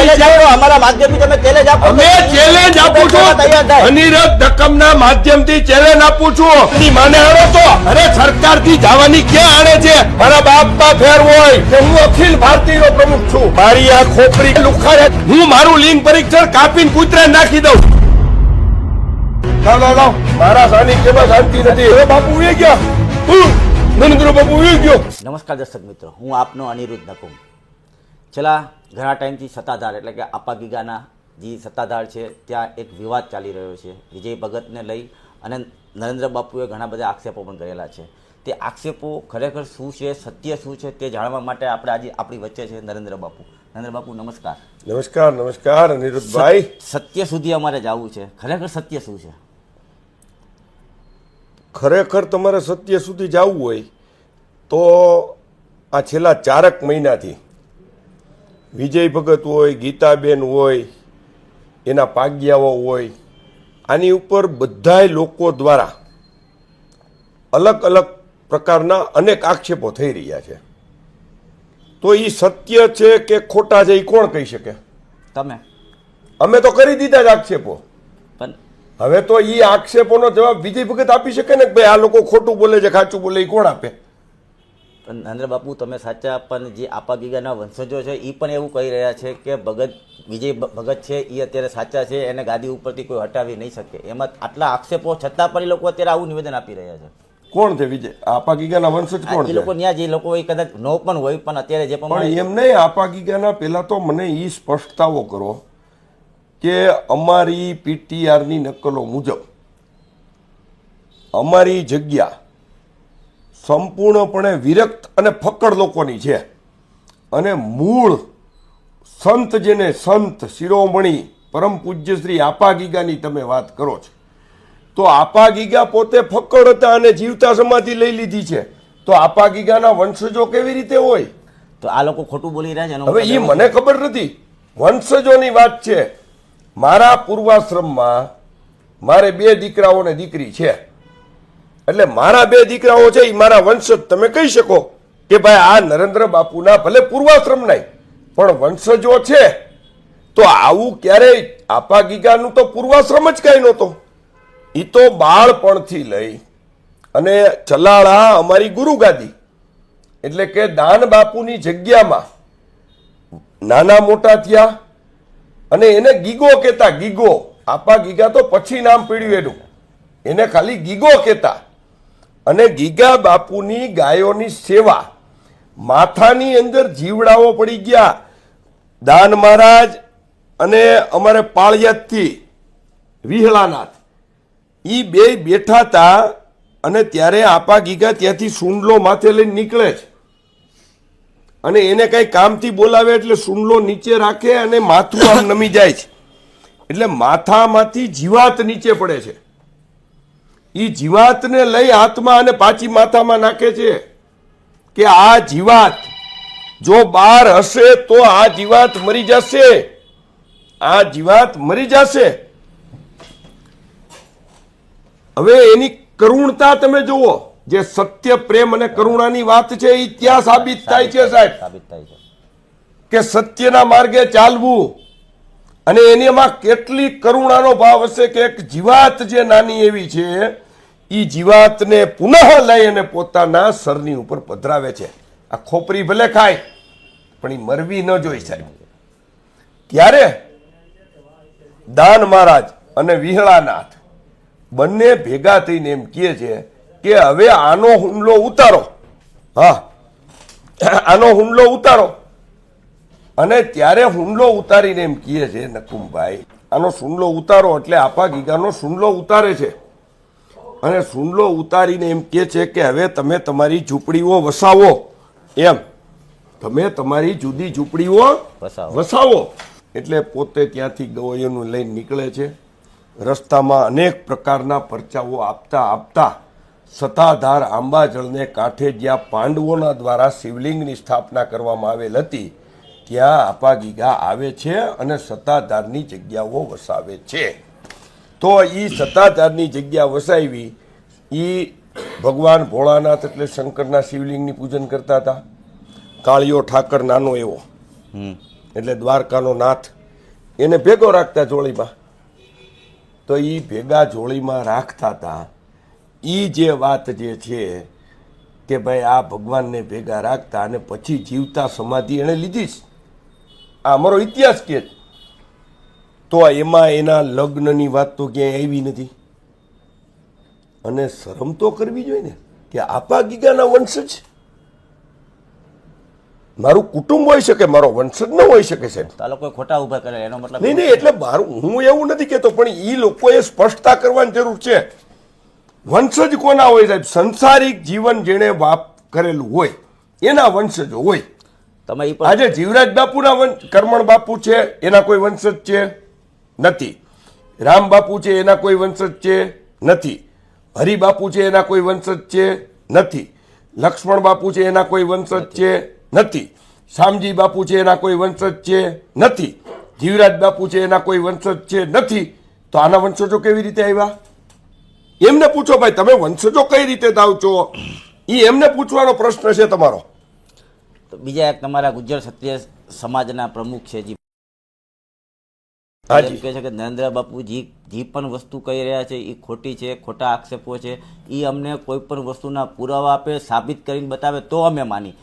Challenge આપો, અમારા માધ્યમથી તમે ચેલેન્જ આપો. અમે ચેલેન્જ આપું છું, અનિરુદ્ધ ધક્કમના માધ્યમથી ચેલેન્જ આપું છું. ની માને આવો તો અરે સરકારથી જવાની ક્યાં આણે છે? મારા બાપમાં ફેર હોય કે હું અખિલ ભારતીયનો પ્રમુખ છું. મારી આ ખોપરી લુખારે હું મારું લિંગ પરીક્ષણ કાપીને કૂતરા નાખી દઉં. લાવ મારા સાનિધ્યમાં શાંતિ નથી. હવે બાપુ ઉઈ ગયા, નરેન્દ્ર બાપુ ઉઈ ગયો. નમસ્કાર દર્શક મિત્રો, હું આપનો અનિરુદ્ધ ધક્કમ. છેલ્લા ઘણા ટાઈમથી સત્તાધાર એટલે કે આપાગીગાના જે સત્તાધાર છે ત્યાં એક વિવાદ ચાલી રહ્યો છે. વિજય ભગતને લઈ અને નરેન્દ્ર બાપુએ ઘણા બધા આક્ષેપો પણ કરેલા છે. તે આક્ષેપો ખરેખર શું છે, સત્ય શું છે તે જાણવા માટે આપણે આજે આપણી વચ્ચે છે નરેન્દ્ર બાપુ. નરેન્દ્ર બાપુ નમસ્કાર. નમસ્કાર નમસ્કાર અનિરુદ્ધભાઈ. સત્ય સુધી અમારે જવું છે, ખરેખર સત્ય શું છે? ખરેખર તમારે સત્ય સુધી જવું હોય તો આ છેલ્લા 4 મહિનાથી વિજય ભગત હોય, ગીતાબેન હોય, એના પાગ્યાઓ હોય, આની ઉપર બધાય લોકો દ્વારા અલગ અલગ પ્રકારના અનેક આક્ષેપો થઈ રહ્યા છે. તો એ સત્ય છે કે ખોટા છે એ કોણ કહી શકે? તમે? અમે તો કરી દીધા જ આક્ષેપો. પણ હવે તો એ આક્ષેપોનો જવાબ વિજય ભગત આપી શકે ને કે ભાઈ આ લોકો ખોટું બોલે છે, ખાચું બોલે, એ કોણ આપે? પણ નરેન્દ્ર બાપુ તમે સાચા, પણ જે આપાગીગાના વંશજો છે એ પણ એવું કહી રહ્યા છે કે વિજય ભગત છે એ અત્યારે સાચા છે, એને ગાદી ઉપરથી કોઈ હટાવી નહીં શકે. એમાં આટલા આક્ષેપો છતાં પણ એ લોકો અત્યારે આવું નિવેદન આપી રહ્યા છે. કોણ છે વિજય? આપાગીગાના વંશજ કોણ છે? એ લોકો ત્યાં જે લોકો એ કદાચ નો પણ હોય, પણ અત્યારે જે પણ એમ નહીં. આપાગીગાના પહેલા તો મને એ સ્પષ્ટતાઓ કરો કે અમારી પીટીઆરની નકલો મુજબ અમારી જગ્યા સંપૂર્ણપણે વિરક્ત અને ફક્કડ લોકોની છે, અને મૂળ સંત જેને સંત શિરોમણી પરમ પૂજ્ય શ્રી આપાગીગાની તમે વાત કરો છો, તો આપાગીગા પોતે ફક્કડ હતા અને જીવતા સમાધિ લઈ લીધી છે. તો આપાગીગાના વંશજો કેવી રીતે હોય? તો આ લોકો ખોટું બોલી રહ્યા છે. હવે એ મને ખબર નથી. વંશજોની વાત છે. મારા પૂર્વાશ્રમમાં મારે 2 દીકરાઓ ને દીકરી છે, એટલે મારા 2 દીકરાઓ છે એ મારા વંશજ. તમે કહી શકો કે ભાઈ આ નરેન્દ્ર બાપુના ભલે પૂર્વાશ્રમ નહીં પણ વંશજો છે. તો આવું ક્યારેય આપાગીગાનું તો પૂર્વાશ્રમ જ કાંઈ નહોતો. એ તો બાળપણથી લઈ અને ચલાળા અમારી ગુરુગાદી એટલે કે દાન બાપુની જગ્યામાં નાના મોટા થયા, અને એને ગીગો કહેતા. ગીગો, આપાગીગા તો પછી નામ પડ્યું એનું, એને ખાલી ગીગો કહેતા. અને ગીગા બાપુની ગાયોની સેવા, માથાની અંદર જીવડાઓ પડી ગયા. દાન મહારાજ અને અમારે પાળિયાદથી વિહળાનાથ એ 2 બેઠા હતા, અને ત્યારે આપાગીગા ત્યાંથી સુંડલો માથે લઈને નીકળે છે, અને એને કઈ કામથી બોલાવે એટલે સુંડલો નીચે રાખે અને માથું આમ નમી જાય છે, એટલે માથામાંથી જીવાત નીચે પડે છે. એ જીવાતને લઈ હાથમાં અને પાછી માથામાં નાખે છે કે આ જીવાત જો બહાર હશે તો આ જીવાત મરી જશે, આ જીવાત મરી જશે. હવે એની કરુણતા તમે જુઓ. જે સત્ય, પ્રેમ અને કરુણાની વાત છે એ ત્યાં સાબિત થાય છે સાહેબ, સાબિત થાય છે કે સત્યના માર્ગે ચાલવું. અને એનામાં કેટલી કરુણાનો ભાવ હશે કે એક જીવાત જે નાની એવી છે એ જીવાતને પુનઃ લઈ અને પોતાના સરની ઉપર પધરાવે છે. આ ખોપરી ભલે ખાય પણ એ મરવી ન જોઈ સાહેબ. ત્યારે દાન મહારાજ અને વિહળાનાથ બંને ભેગા થઈને એમ કહે છે કે હવે આનો હુમલો ઉતારો. હા, આનો હુમલો ઉતારો. અને ત્યારે હુમલો ઉતારીને એમ કહે છે નકુમભાઈ, આનો સુંડલો ઉતારો. એટલે આપાગીગાનો સુંડલો ઉતારે છે, અને સુંડલો ઉતારીને એમ કહે છે કે હવે તમે તમારી ઝૂંપડીઓ વસાવો. એમ તમે તમારી જુદી ઝૂંપડીઓ વસાવો. એટલે પોતે ત્યાંથી ગવૈયોનું લઈને નીકળે છે. રસ્તામાં અનેક પ્રકારના પરચાઓ આપતા આપતા સત્તાધાર આંબાજળને કાંઠે જ્યાં પાંડવોના દ્વારા શિવલિંગની સ્થાપના કરવામાં આવેલ હતી ત્યાં આપાગીગા આવે છે અને સત્તાધારની જગ્યાઓ વસાવે છે. તો એ સત્તાધારની જગ્યા વસાવી, એ ભગવાન ભોળાનાથ એટલે શંકરના શિવલિંગની પૂજન કરતા હતા. કાળિયો ઠાકર નાનો એવો એટલે દ્વારકાનો નાથ, એને ભેગો રાખતા જોડીમાં, તો એ ભેગા જોડીમાં રાખતા હતા. એ જે વાત જે છે કે ભાઈ આ ભગવાનને ભેગા રાખતા અને પછી જીવતા સમાધિ એને લીધી જ, આ અમારો ઇતિહાસ કે તો એમાં એના લગ્નની વાત તો ક્યાંય આવી નથી. અને શરમ તો કરવી જોઈએ ને કે આપા ગીગાના વંશજ, મારું કુટુંબ હોઈ શકે, મારો વંશજ ન હોઈ શકે સાહેબ. તો આ લોકો ખોટા ઉભા કરે એનો મતલબ નહીં નહીં, એટલે મારું હું એવું નથી કહેતો, પણ એ લોકોએ સ્પષ્ટતા કરવાની જરૂર છે. વંશજ કોના હોય સાહેબ? સંસારિક જીવન જેણે વાપ કરેલું હોય એના વંશજો હોય. તમે ઈ પણ આજે જીવરાજ બાપુના કરમણ બાપુ છે એના કોઈ વંશજ છે નથી. રામ બાપુ છે એના કોઈ વંશજ છે નથી. હરિ બાપુ છે એના કોઈ વંશજ છે નથી. લક્ષ્મણ બાપુ છે એના કોઈ વંશજ છે નથી. શામજી બાપુ છે એના કોઈ વંશજ છે નથી. જીવરાજ બાપુ છે એના કોઈ વંશજ છે નથી. તો આના વંશજો કેવી રીતે આવ્યા? એમને પૂછો ભાઈ, તમે વંશજો કઈ રીતે થાવ છો? એ એમને પૂછવાનો પ્રશ્ન છે તમારો. તો બીજા એક તમારા ગુજ્જર ક્ષત્રિય સમાજના પ્રમુખ છે જી, હાજી. એમ કહે છે કે નરેન્દ્ર બાપુ જે પણ વસ્તુ કહી રહ્યા છે એ ખોટી છે, ખોટા આક્ષેપો છે, એ અમને કોઈ પણ વસ્તુના પુરાવા આપે, સાબિત કરીને બતાવે તો અમે માની.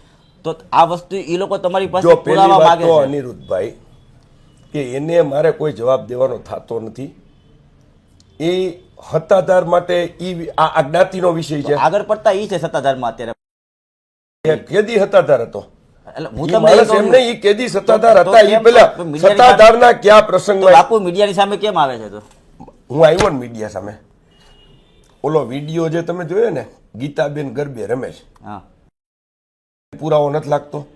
તો આ વસ્તુ એ લોકો તમારી પાસે જો પહેલી પુરાવા વાત માંગે તો છે. અનિરુદ્ધભાઈ કે એને મારે કોઈ જવાબ દેવાનો થતો નથી. એ હત્તાધાર માટે આ જ્ઞાતિનો વિષય છે. આગળ પડતા એ છે સત્તાધારમાં અત્યારે. એ કેદી હત્તાધાર હતો? એટલે હું ઈ તમને માણસ એ કહું એમને ઈ કેદી સત્તાધાર તો હતા? ઈ કેમ પેલા તો મીડિયાની સત્તાધારના કયા તો પ્રસંગમાં બાપુ મીડિયાની સામે કેમ આવે છે? તો હું આવ્યો ને મીડિયા સામે, ઓલો વિડીયો જે તમે જોયો ને ગીતાબેન ગરબે રમેશ, હા, પુરાવો નથી લાગતો?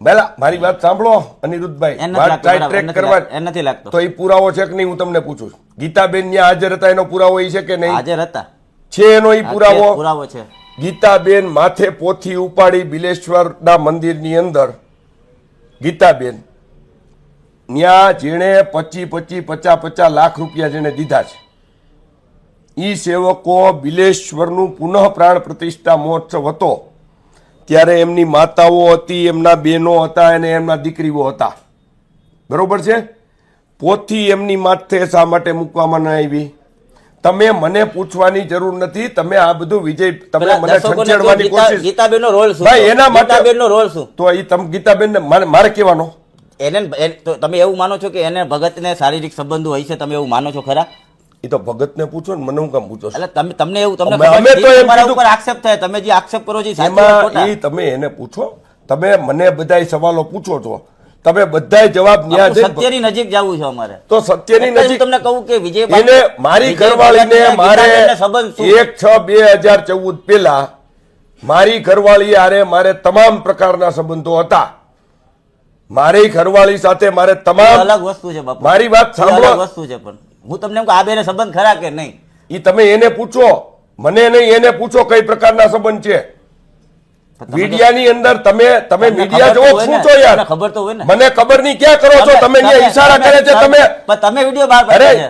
પહેલા મારી વાત સાંભળો અનિરુદ્ધભાઈ, એને નથી વાત લાગતો, બરાબર, ટ્રેક એને કરવા નથી લાગતો. તો એ પુરાવો છે કે નહીં હું તમને પૂછું છું. ગીતાબેન ત્યાં હાજર હતા એનો પુરાવો એ છે કે નહીં? હાજર હતા, છે એનો ઈ પુરાવો? પુરાવો છે. ગીતાબેન માથે પોથી ઉપાડી બિલેશ્વરના મંદિરની અંદર ગીતાબેન ત્યાં જેણે 50 લાખ રૂપિયા જેણે દીધા છે, ઈ સેવકો બિલેશ્વરનું પુનઃ પ્રાણ પ્રતિષ્ઠા મહોત્સવ હતો ત્યારે એમની માતાઓ હતી, એમના બહેનો હતા અને એમના દીકરીઓ હતા. બરોબર છે? પોથી એમની માથે શા માટે મૂકવામાં ન આવી? તમે મને પૂછવાની જરૂર નથી. તમે આ બધું વિજય તમે પેલા મને દર્શકોને છંછેડવાની કહો, કોશિશ, ગીતાબેનનો રોલ શું? ભાઈ એના માટે ગીતાબેનનો રોલ શું? તો એ તમે ગીતાબેનને મારે કહેવાનો? તો તમે એવું માનો છો કે એને ભગતને શારીરિક સંબંધો હોય છે? તમે એવું માનો છો ખરા? એ તો ભગતને પૂછો ને, મને હું કામ પૂછો છો? એટલે તમને એવું તમને અમે ખબર તો છે, એમ તમારા કીધું- ઉપર આક્ષેપ થાય, તમે જે આક્ષેપ કરો છો એ સાચું કે એમાં ખોટા? એ તમે એને પૂછો. તમે મને બધાય સવાલો પૂછો છો, તમે બધાય જવાબ ન્યા બાપુ, જઈને સત્યની નજીક જવું છે અમારે. તો સત્યની એટલે જ હું નજીક તમને કહું કે વિજય એને મારી ઘરવાળીને મારે સંબંધ શું? 1/6/2014 પહેલા મારી ઘરવાળી હારે મારે તમામ પ્રકારના સંબંધો હતા. મારી ઘરવાળી સાથે મારે એ તમામ, અલગ વસ્તુ છે બાપુ, મારી વાત એ અલગ સાંભળો. વસ્તુ છે. પણ હું તમને એમ કહું, આ બેને સંબંધ ખરા કે નહીં? ઈ તમે એને પૂછો, મને નહીં, એને પૂછો કઈ પ્રકારના સંબંધ છે. મીડિયાની અંદર તમે તમને મીડિયા ખબર તો જોવો હોય શું ને? છો યાર? તમને ખબર તો હોય ને? મને ખબર નહીં ક્યાં કરો છો તમે? ત્યાં ઈશારા કરે છે તમે. પણ તમે વિડીયો બહાર અરે, પાડ્યા છે.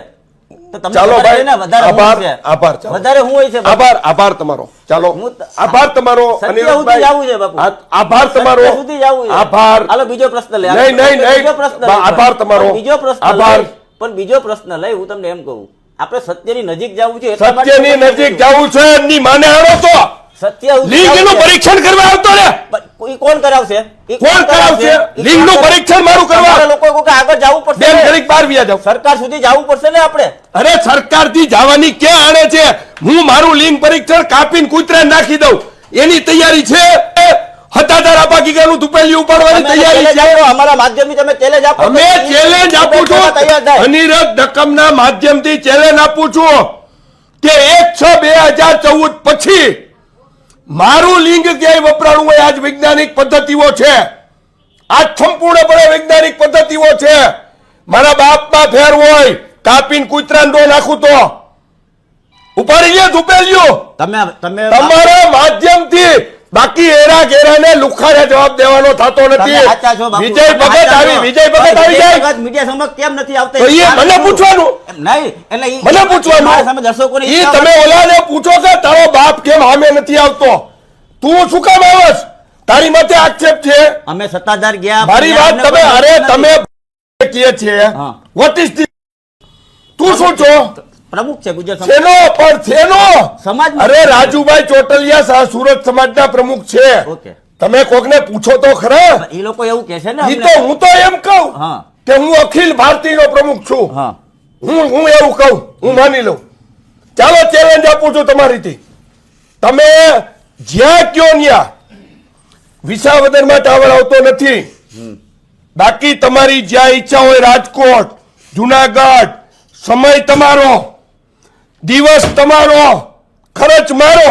તો તમને ચાલો ખબર ભાઈ, છે ને વધારે શું આભાર છે? આભાર ચાલો. વધારે શું હોય છે બાપુ? આભાર તમારો. ચાલો, હું તો- આભાર તમારો સત્ય અનિરુદ્ધભાઈ. સુધી જવું છે બાપુ. આભાર તમારો. સત્ય સુધી જવું છે. આભાર. હાલો બીજો પ્રશ્ન લે. નહીં, નહીં, નહીં. બીજો પ્રશ્ન લઈ. આભાર તમારો. પણ બીજો પ્રશ્ન આભાર. લઈ. પણ બીજો પ્રશ્ન લઈ, હું તમને એમ કહું, આપણે સત્યની નજીક જવું છે એટલા માટે સત્યની હું નજીક કહું છું. જવું છે એમની માને આણો તો સત્ય સુધી લીગનું જવું છે. પરીક્ષણ કરવા આવતો ને. પણ ઈ કોણ કરાવશે? ઈ કોણ કરાવશે? ઈ લીગનું કોણ પરીક્ષણ મારું કરવા. તમારા લોકો કહો કે આગળ જવું પડશે બેન ને. ઘડીક બહાર વ્યા જાઓ. સરકાર સુધી જવું પડશે ને આપણે. અરે સરકારથી જવાની ક્યાં આણે છે? હું મારું લિંગ પરીક્ષણ કાપીને કૂતરા નાખી દઉં એની તૈયારી છે. હતાધાર આપા ગીગાનું તુપેલિયું ઉપાડવાની તમે તૈયારી challenge છે. આપો, અમારા માધ્યમથી તમે challenge આપો. અમે ચેલેન્જ આપું છું. તૈયાર થાય. અનિરુદ્ધ દકમના માધ્યમથી ચેલેન્જ આપું છું કે 1/6/2014 પછી મારું લિંગ ક્યાંય વપરાણું હોય. આજ વૈજ્ઞાનિક પદ્ધતિઓ છે, આજ સંપૂર્ણપણે વૈજ્ઞાનિક પદ્ધતિઓ છે. મારા બાપમાં ફેર હોય, કાપીને કૂતરાને ડો નાખું તો ઉપાડી લે ધુપેલિયું તમે તમારા માધ્યમથી. બાકી એરા ઘેરાને લુખાને જવાબ દેવાનો થતો નથી. તમે સાચા છો બાપુ. વિજય તમે ભગત સાચા આવી છો. વિજય ભગત આવી વિજય જાય ભગત મીડિયા સમક્ષ કેમ નથી આવતા? તો એ મને પૂછવાનું. એમ નહીં, એટલે ઈ- મને પૂછવાનું. મારા સામે દર્શકોને ઈ તમે ઓલાને પૂછો કે તારો બાપ કેમ સામે નથી આવતો? તું શું કામ આવસ? તારી માથે આક્ષેપ છે. અમે સત્તાધાર ગયા, મારી ત્યાં વાત અમને તમે કોઈ અરે નથી. તમે કહે છે હા. વોટ ઇઝ તું શું છો પ્રમુખ છે ગુજરાત સમાજ. શેનો પણ શેનો સમાજનો. અરે રાજુભાઈ ચોટલિયા સુરત સમાજના પ્રમુખ છે ઓકે. તમે કોકને પૂછો તો ખરા એ લોકો એવું કે છે ને ઈ અમને. તો હું તો એમ કહું હા કે હું અખિલ ભારતીયનો પ્રમુખ છું હા હું એવું કહું હું માની લઉં ચાલો ચેલેન્જ આપું છું તમારીથી તમે જ્યાં કયો ન્યા વિસાવદરમાં ટાવર આવતો નથી બાકી તમારી જ્યાં ઈચ્છા હોય રાજકોટ જુનાગઢ સમય તમારો દિવસ તમારો ખર્ચ મારો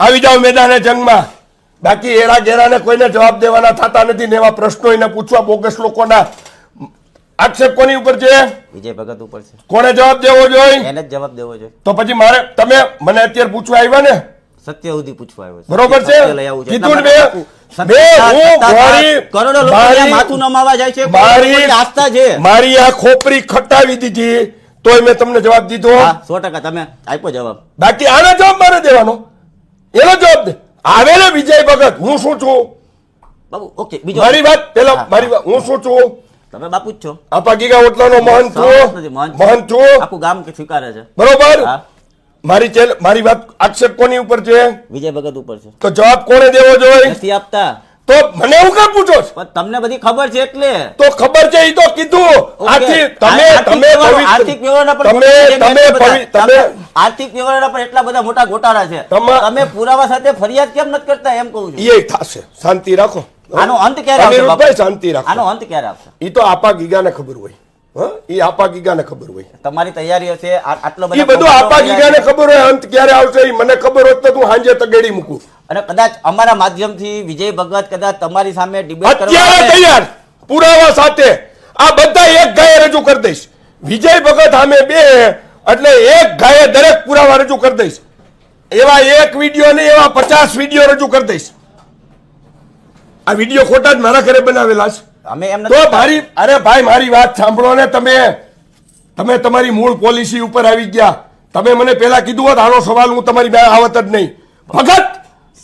આવી જાઓ મેદાને જંગમાં બાકી એરા ગેરાને કોઈને જવાબ દેવાના થતા નથી ને એવા પ્રશ્નો એને પૂછવા બોગસ લોકોના આક્ષેપ કોની ઉપર છે વિજય ભગત ઉપર છે કોને જવાબ દેવો જોઈએ એને જ જવાબ દેવો જોઈએ. તો પછી મારે તમે મને અત્યારે પૂછવા આવ્યા ને સત્ય સુધી પૂછવા આવ્યો છે. બરોબર છે સત્ય લઈ આવવું છે. કીધું ને એટલા મેં હું મારી કરોડો લોકો મારી- માથું નમાવા જાય છે. મારી લોકોની આસ્થા છે. મારી આ ખોપરી ખટાવી દીધી તોય મેં તમને જવાબ દીધો હા 100% તમે આપ્યો જવાબ. બાકી આનો જવાબ મારે દેવાનો એનો જવાબ દે આવે ને વિજય ભગત હું શું છું બાબુ ઓકે બીજો મારી વાત પેલા હા, મારી વાત હું શું છું તમે બાપુ જ છો. આપા ગીગા ઓટલાનો મહંત સહમત છું નથી, મહંત. મહંત છું આખું ગામ કે સ્વીકારે છે. બરોબર હા મારી વાત આક્ષેપ કોની ઉપર છે વિજય ભગત ઉપર છે. તો જવાબ કોને દેવો જોઈએ નથી આપતા તો મને હું કામ પૂછો છો? પણ તમને બધી ખબર છે એટલે તો ખબર છે ઈ તો કીધું ઓકે. આથી તમે આર્થિક તમે વ્યવહારો- આર્થિક વ્યવહારના પણ તમે ખોટા છે તમે એટલા તમે બધા. આર્થિક વ્યવહારના પણ એટલા બધા મોટા ગોટાળા છે તમે પુરાવા સાથે ફરિયાદ કેમ નથી કરતા એમ કહું છું. એ થશે શાંતિ રાખો આનો અંત ક્યારે આવશે બાપુ? અનિરુદ્ધભાઈ શાંતિ રાખો આનો અંત ક્યારે આવશે? ઈ તો આપા ગીગાને ખબર હોય હા ઈ આપા ગીગાને ખબર હોય તમારી તૈયારી હશે આટલો ઈ બધું આપા ગીગાને ખબર હોય અંત ક્યારે આવશે ઈ મને ખબર હોત તો તું હાંજે તગેડી મૂકું અને કદાચ અમારા માધ્યમથી વિજય ભગત કદાચ તમારી સામે ડિબેટ અત્યારે તૈયાર પુરાવા સાથે આ બધા એક ગાયે રજૂ કરી દઈશ વિજય ભગત સામે બે એટલે એક ગાયે દરેક પુરાવા રજૂ કરી દઈશ એવા એક વિડીયો ને એવા 50 વિડીયો રજૂ કરી દઈશ આ વિડીયો ખોટા જ મારા ઘરે બનાવેલા છે અમે એમ તો નથી મારી અરે ભાઈ મારી વાત સાંભળો ને તમે તમારી મૂળ પોલિસી ઉપર આવી ગયા તમે મને પેલા કીધું હોત આનો સવાલ હું તમારી બે આવત જ નહીં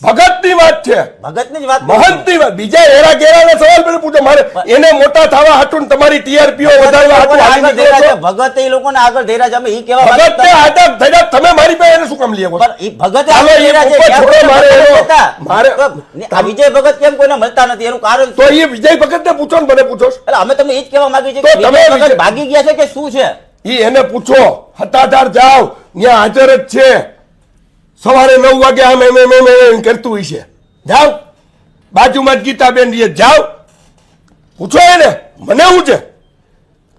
ભગતની વાત છે ભગતની જ વાત મહંતની વાત બીજા એરા ગેરાના સવાલ મને પૂછો મારે એને મોટા થવા હાટું તમારી ટીઆરપીઓ વધારવા હાટું હાલી નીકળો છો. ભગત એ લોકોને આગળ ધૈર્ય છે અમે ઈ કેવા માંગતા ભગતને આદત થયા તમે મારી પાસે એને શું કામ લઈ આવો છો? પણ ઈ ભગતે ચાલો, આગળ ઈ ધૈર્ય છે, ઉપર ત્યાં છોડો, કોઈને મારે ભગત એનો- નતા. મારે- ને આ વિજય ભગત કેમ કોઈને મળતા નથી એનું કારણ તો શું? એ વિજય ભગતને પૂછો ને મને પૂછો છો. એટલે અમે તમને ઈ જ કહેવા માંગીએ છીએ તો કે તમે વિજય ભગત વિજય- ભાગી ગયા છે કે શું છે? ઈ એને પૂછો હતાધાર જાઓ ત્યાં હાજર જ છે સવારે 9 વાગે આમ એમ કરતું હોય છે જાઓ બાજુમાં જ ગીતાબેન રહીએ જાઓ પૂછો એને મને શું છે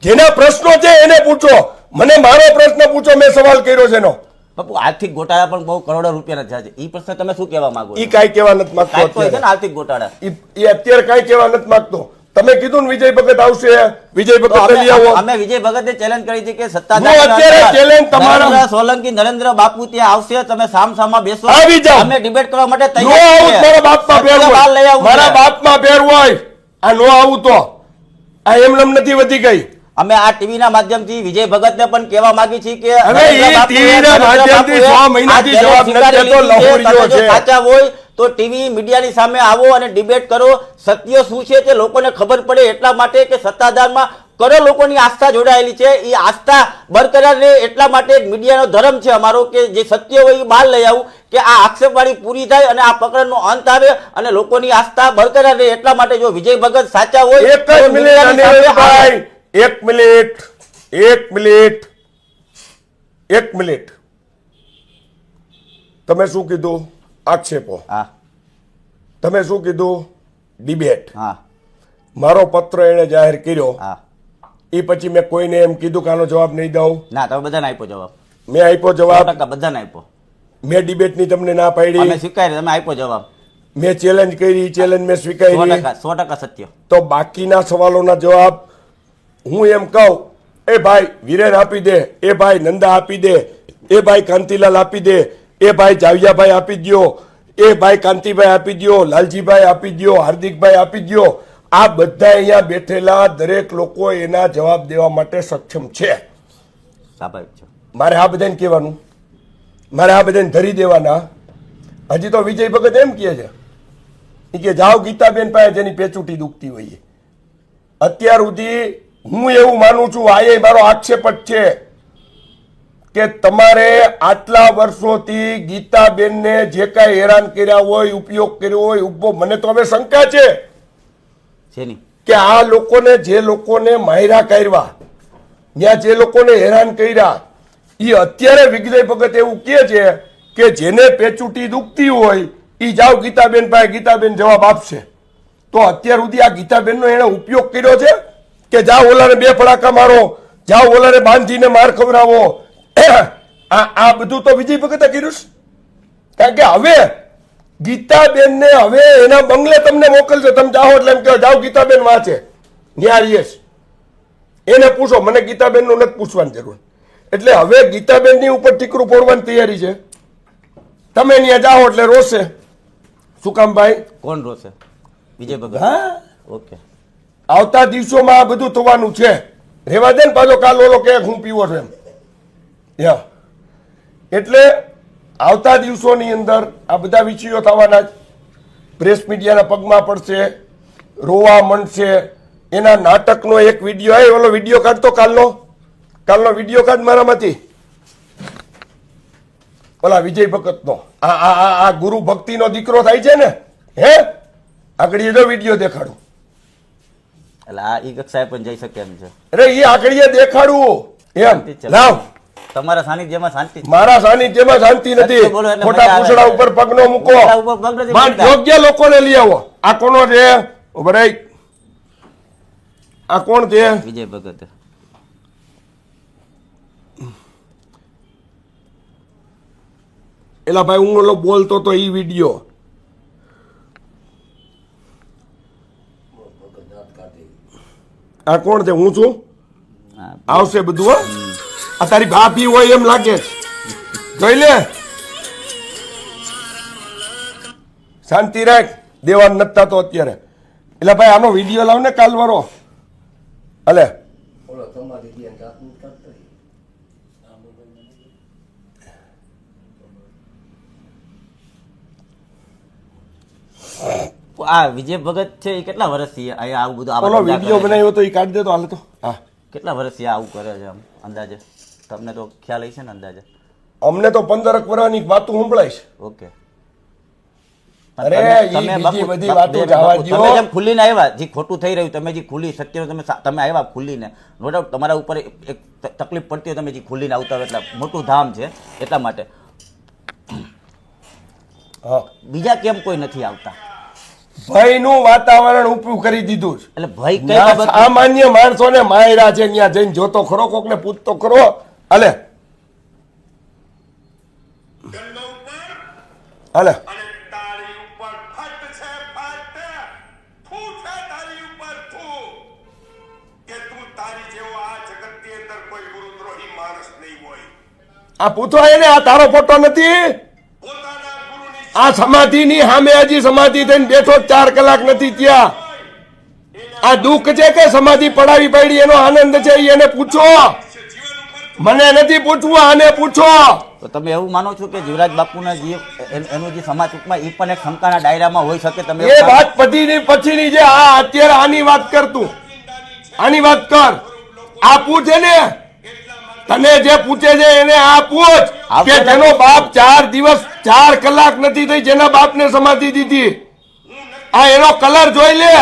જેના પ્રશ્નો છે એને પૂછો મને મારો પ્રશ્ન પૂછો મેં સવાલ કર્યો છે એનો બાપુ આર્થિક ગોટાળા પણ બહુ કરોડો રૂપિયાના થયા છે ઈ પ્રશ્ન તમે શું કહેવા માંગો ઈ કાંઈ કહેવા નથી માંગતો કાંઈક તો હોય છે ને અત્યારે. આર્થિક ગોટાળા ઈ અત્યારે કાંઈ કહેવા નથી માંગતો તમે કીધું ને વિજય ભગત આવશે વિજય તો ભગત લઈ આવો અમે વિજય ભગતે ચેલેન્જ કરી છે કે હું સત્તાધારી અત્યારે અંદર challenge તમારા- નરેન્દ્ર સોલંકી નરેન્દ્ર બાપુ ત્યાં આવશે તમે સામસામા બેસો આવી જાઓ. અમે ડિબેટ કરવા માટે નો તૈયાર આવું છીએ. તો મારા બાપમાં ભેર સત્ય બહાર લઈ હોય આવવું મારા છે. બાપમાં ભેર હોય આ નો આવું તો આ એમનેમ નથી વધી ગઈ અમે આ ટીવી ના માધ્યમથી વિજય ભગતને પણ કહેવા માંગી છીએ કે હવે નરેન્દ્ર ઈ બાપુએ, TV ના નરેન્દ્ર માધ્યમથી બાપુએ 6 મહિનાથી આ જવાબ challenge નથી દેતો, સ્વીકારી લીધી છે. લહુરિયો તમે જો છે. સાચા હોય તો ટીવી મીડિયાની સામે આવો અને ડિબેટ કરો સત્ય શું છે તે લોકોને ખબર પડે એટલા માટે કે સત્તાધારમાં કરોડો લોકોની આસ્થા જોડાયેલી છે એ આસ્થા બરકરાર રહે એટલા માટે એક મીડિયાનો ધર્મ છે અમારો કે જે સત્ય હોય એ બહાર લઈ આવું કે આ આક્ષેપવાળી પૂરી થાય અને આ પકડનો અંત આવે અને લોકોની આસ્થા બરકરાર રહે એટલા માટે જો વિજય ભગત સાચા હોય એક તો જ મિનિટ મીડિયાની સામે અનિરુદ્ધભાઈ આવે. એક મિનિટ તમે શું કીધું આક્ષેપો હા તમે શું કીધું ડિબેટ હા મારો પત્ર એને જાહેર કર્યો હા એ પછી મેં કોઈને એમ કીધું કે આનો જવાબ નહીં દઉં ના તમે બધાને આપ્યો જવાબ મેં આપ્યો જવાબ 100% બધાને આપ્યો મેં ડિબેટની તમને ના અમે પાડી સ્વીકારી તમે આપ્યો જવાબ મેં ચેલેન્જ કરી ચેલેન્જ મેં સ્વીકારી 100% સત્ય તો બાકીના સવાલોના જવાબ હું એમ કહું એ ભાઈ વીરેન આપી દે એ ભાઈ નંદા આપી દે એ ભાઈ કાંતિલાલ આપી દે એ ભાઈ જાવિયાભાઈ આપી દ્યો એ ભાઈ કાંતિભાઈ આપી દ્યો લાલજીભાઈ આપી દ્યો હાર્દિકભાઈ આપી દ્યો આ બધા અહીંયા બેઠેલા દરેક લોકો એના જવાબ દેવા માટે સક્ષમ છે સ્વાભાવિક છે મારે આ બધાને કહેવાનું મારે આ બધાને ધરી દેવાના હજી તો વિજય ભગત એમ કહે છે એ કે જાઓ ગીતાબેન પાસે જેની પેચૂટી દુખતી હોય અત્યાર સુધી હું એવું માનું છું, આ એ મારો આક્ષેપ જ છે કે તમારે આટલા વર્ષોથી ગીતાબેનને જે કાંઈ હેરાન કર્યા હોય, ઉપયોગ કર્યો હોય, મને તો હવે શંકા છે શેની? કે આ લોકોને, જે લોકોને માયરા કર્યા, ત્યાં જે લોકોને હેરાન કર્યા, એ અત્યારે વિજય ભગત એવું કહે છે કે જેને પેચુટી દુખતી હોય એ જાઓ ગીતાબેન પાસે, ગીતાબેન જવાબ આપશે. તો અત્યાર સુધી આ ગીતાબેનનો એને ઉપયોગ કર્યો છે કે જાઓ ઓલાને 2 ફડાકા મારો, જાઓ ઓલાને બાંધીને માર ખવડાવો? આ બધું તો વિજય ભગતે કર્યું છે. કારણ કે હવે ગીતાબેનને હવે એના બંગલે તમને મોકલશે, તમે જાઓ એટલે એમ કહો જાઓ ગીતાબેન વાંચે, ન્યા રહીશ. એને પૂછો, મને ગીતાબેનનું નથી પૂછવાની જરૂર. એટલે હવે ગીતાબેનની ઉપર ટીકરું ફોડવાની તૈયારી છે. તમે ત્યાં જાઓ એટલે રોશે. શું કામ ભાઈ? કોણ રોશે? વિજય ભગત. હા, ઓકે. આવતા દિવસોમાં આ બધું થવાનું છે. રેવા દે ને પાછો કાલ ઓલો કે હું પીવો છું એમ. યા એટલે આવતા દિવસોની અંદર આ બધા વિષયો થવાના જ. પ્રેસ મીડિયાના પગમાં પડશે, રોવા માંડશે. એના નાટકનો એક વિડીયો આવે, ઓલો વિડીયો કાઢતો કાલનો વિડીયો કાઢ મારામાંથી, ઓલા વિજય ભગતનો. આ ગુરુ ભક્તિનો દીકરો થાય છે ને, હે આગળ જો વિડીયો દેખાડું. એટલે આ ઈ કક્ષાએ પણ જઈ શકે એમ છે. અરે એ આગળ દેખાડવું એમ. લાવ, તમારા સાનિધ્યમાં શાંતિ. મારા સાનિધ્યમાં શાંતિ નથી. ખોટા પૂછડા ઉપર પગ નો મૂકો. યોગ્ય લોકોને લઈ આવો. આ કોનો છે? બરાઈ, આ કોણ છે? વિજય ભગત. એલા ભાઈ, હું ઓલો બોલતો તો ઈ વિડીયો. આ કોણ છે? હું છું. આવશે બધું. હો, આ તારી ભાભી હોય એમ લાગે છે. જોઈ લે. શાંતિ રાખ, દેવાન નતા તો અત્યારે. એટલે ભાઈ આનો વિડીયો લાવ ને કાલવાળો. અલે આ વિજય ભગત છે એ કેટલા વર્ષથી અહીંયા આવું બધું ઓલો વિડીયો બનાવ્યો તો એ કાઢી દે તો હાલ તો. હા, કેટલા વર્ષથી આવું કરે છે આમ અંદાજે? તમને તો ખ્યાલ હશે ને અંદાજે? અમને તો 15 વર્ષની વાતો સંભળાય છે. ઓકે. અરે બીજી બધી વાતો જવા દ્યો. તમે જેમ ખુલીને આવ્યા, જે ખોટું થઈ રહ્યું, તમે જે ખુલ્લી સત્યનો તમે આવ્યા ખુલ્લીને, નો ડાઉટ તમારા ઉપર એક તકલીફ પડતી હોય, તમે જે ખુલ્લીને આવતા હોય, એટલે મોટું ધામ છે એટલા માટે. બીજા કેમ કોઈ નથી આવતા? ભયનું વાતાવરણ ઊભું કરી દીધું છે. એટલે ભય કઈ બાબત? સામાન્ય માણસોને માયરા છે, ત્યાં જઈને જોતો ખરો, કોકને પૂછતો ખરો. હાલે હાલે. આ પૂછો એને, આ તારો ફોટો નથી? આ સમાધિ ની સામે હજી સમાધિ થઈને બેઠો 4 કલાક નથી ત્યાં. આ દુઃખ છે કે સમાધિ પડાવી પડી એનો આનંદ છે? એને પૂછો, મને નથી પૂછવું, આને પૂછો. તો તમે એવું માનો છો કે જીવરાજ બાપુના જે એનું જે સમાજ ટૂંકમાં એ પણ એક શંકાના દાયરામાં હોઈ શકે? તમે એ વાત પછીની છે. આ અત્યારે આની વાત કર. તું આની વાત કર. આ પૂછે ને, તને જે પૂછે છે એને આ પૂછ કે જેનો બાપ 4 દિવસ 4 કલાક નથી થઈ, જેના બાપને સમાધિ દીધી, આ એનો કલર જોઈ લે.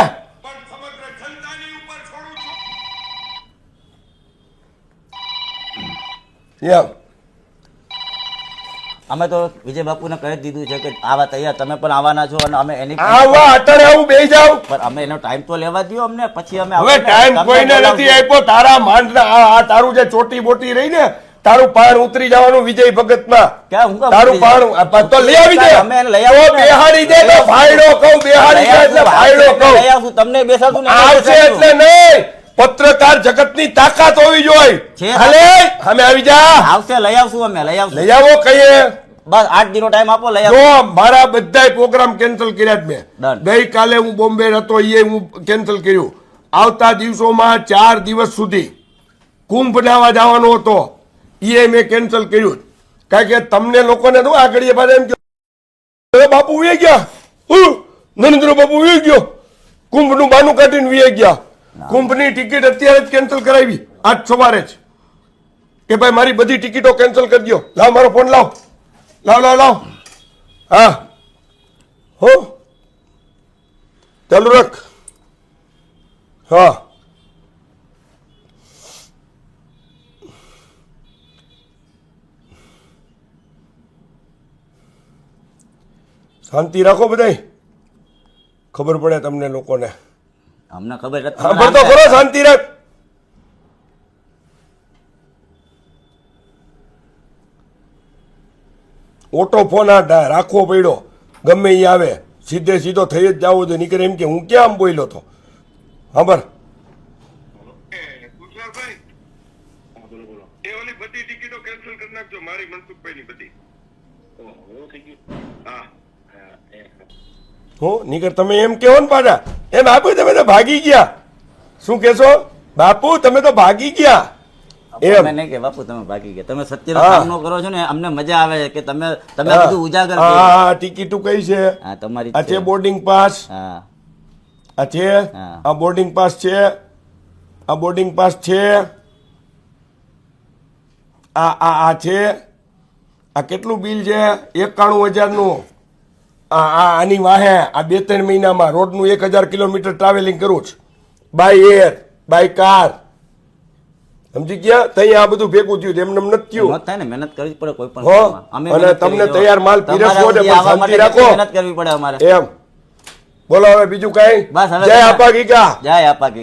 અમે તો વિજય બાપુને કહી દીધું છે કે આવા તૈયાર, તમે પણ આવવાના છો અને અમે એની આવા અટણે આવું બેહી જાવ. પણ અમે એનો ટાઈમ તો લેવા દો અમને, પછી અમે હવે ટાઈમ કોઈને નથી આપ્યો. તારા માંડના આ તારું જે ચોટી બોટી રહી ને, તારું પાણ ઉતરી જવાનું વિજય ભગતમાં. તારું પાણ તો લઈ આવી દે. અમે એને લઈ આવો, બેહાડી દે તો ભાઈડો કહું, બેહાડી દે એટલે ભાઈડો કહું. લઈ આવશું તમને, બેસાડું ને આવશે એટલે નહીં. પત્રકાર જગતની તાકાત હોવી જોઈએ. હાલે અમે આવી જા. આવશે, લઈ આવશું અમે, લઈ આવશું. લઈ આવો કહીએ. બસ 8 દિનનો ટાઈમ આપો, લઈ આવો. જો મારા બધા પ્રોગ્રામ કેન્સલ કર્યા જ મેં. ગઈકાલે હું બોમ્બે હતો, એ હું કેન્સલ કર્યું. આવતા દિવસોમાં 4 દિવસ સુધી કુંભ નાવા જવાનો હતો, એ મેં કેન્સલ કર્યું. કારણ કે તમને લોકોને તો આગળ એમ કે બાપુ વી ગયા, નરેન્દ્ર બાપુ વી ગયો, કુંભ નું બાનું કાઢીને વી ગયા. કુંભની ટિકિટ અત્યારે જ કેન્સલ કરાવી આજ સવારે જ કે ભાઈ મારી બધી ટિકિટો કેન્સલ કરી દો. લાવ મારો ફોન લાવ લાવ લાવ લાવ હા હો ચાલુ રાખ હા શાંતિ રાખો બધાય ખબર પડે તમને લોકોને અમને ખબર નથી. ખબર તો ખરો શાંતિ રાખ ઓટો ફોન આ રાખવો પડ્યો ગમે એ આવે સીધે સીધો થઈ જ જાવો તો નીકળે એમ કે હું ક્યાં આમ બોલ્યો તો ખબર કુશળભાઈ એ ઓલી બધી ટિકિટો કેન્સલ કરી નાખજો મારી મનસુખભાઈની બધી હા હું નીકળ તમે એમ કહો ને પાછા એમ બાપુ તમે તો ભાગી ગયા શું કહેશો બાપુ તમે તો ભાગી ગયા એમ અમે નહીં કે બાપુ તમે ભાગી ગયા. તમે સત્યનો હા. સામનો કરો છો ને અમને મજા આવે છે કે તમે તમે આ બધું ઉજાગર કર્યું. હા ટિકિટો કઈ છે હા તમારી જ આ છે બોર્ડિંગ પાસ હા આ છે હા. આ બોર્ડિંગ પાસ છે આ બોર્ડિંગ પાસ છે આ છે આ કેટલું બિલ છે 91,000નું આની વાહે આ 2-3 મહિનામાં રોજનું 1,000 કિલોમીટર ટ્રાવેલિંગ કરું છું બાય એર બાય કાર સમજી ગયા તઈ આ બધું ભેગું થયું એમને એમ નથી થયું મત થાય ને મહેનત કરવી પડે કોઈ પણ હો કામમાં. અમે અને મહેનત તમને કરી તૈયાર માલ તમારા પીરસવો ને સુધી પણ આવવા શાંતિ માટે રાખો મહેનત કરવી પડે અમારે. એમ બોલો હવે બીજું કઈ બસ હવે જય આપા ગીગા જય આપા